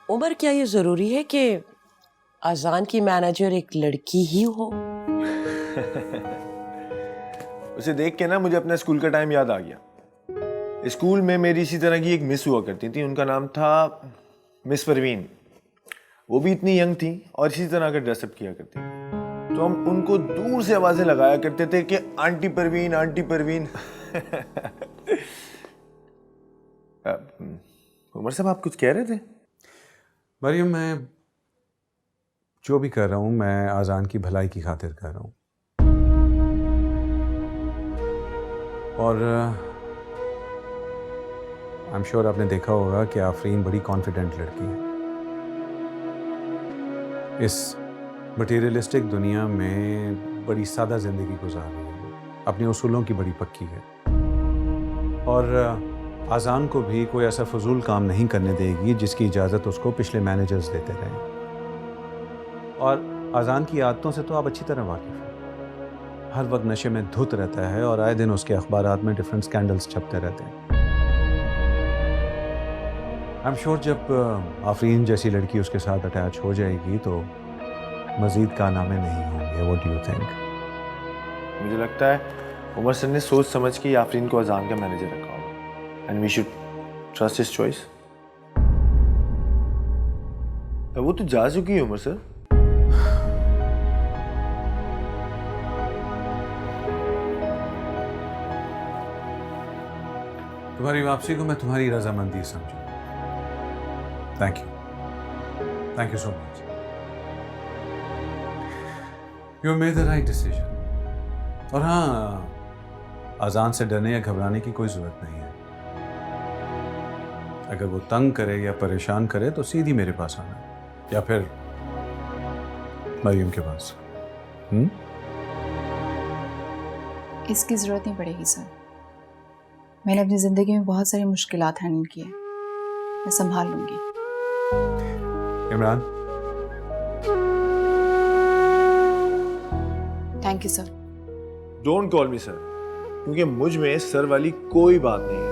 उमर, क्या ये जरूरी है कि अजान की मैनेजर एक लड़की ही हो? उसे देख के ना मुझे अपना स्कूल का टाइम याद आ गया। स्कूल में मेरी इसी तरह की एक मिस हुआ करती थी, उनका नाम था मिस परवीन। वो भी इतनी यंग थी और इसी तरह का ड्रेसअप किया करती थी, तो हम उनको दूर से आवाजें लगाया करते थे कि आंटी परवीन, आंटी परवीन। उमर साहब, आप कुछ कह रहे थे? मरियम, मैं जो भी कर रहा हूँ मैं आज़ान की भलाई की खातिर कर रहा हूँ। और आई एम श्योर आपने देखा होगा कि आफरीन बड़ी कॉन्फिडेंट लड़की है। इस मटेरियलिस्टिक दुनिया में बड़ी सादा ज़िंदगी गुजार रही है, अपने उसूलों की बड़ी पक्की है और आज़ान को भी कोई ऐसा फजूल काम नहीं करने देगी जिसकी इजाज़त उसको पिछले मैनेजर्स देते रहे। और आज़ान की आदतों से तो आप अच्छी तरह वाकिफ़ हैं। हर वक्त नशे में धुत रहता है और आए दिन उसके अखबारात में डिफरेंट स्कैंडल्स छपते रहते हैं। आई एम श्योर जब आफरीन जैसी लड़की उसके साथ अटैच हो जाएगी तो मज़ीद कारनामे नहीं होंगे। What do you think? मुझे लगता है उमर सर ने सोच समझ के आफरीन को अजान का मैनेजर रखा होगा, and we should trust his choice. वो तो जा चुकी है उमर सर। तुम्हारी वापसी को मैं तुम्हारी रजामंदी समझूं। Thank you so much. You made the right decision. और हाँ, अजान से डरने या घबराने की कोई जरूरत नहीं है। अगर वो तंग करे या परेशान करे तो सीधी मेरे पास आना, या फिर मरियम के पास। इसकी ज़रूरत नहीं पड़ेगी सर। मैंने अपनी ज़िंदगी में बहुत सारी मुश्किलात हैंडल की है, मैं संभाल लूंगी। Imran, thank you sir. Don't call me sir, क्योंकि मुझ में सर वाली कोई बात नहीं है।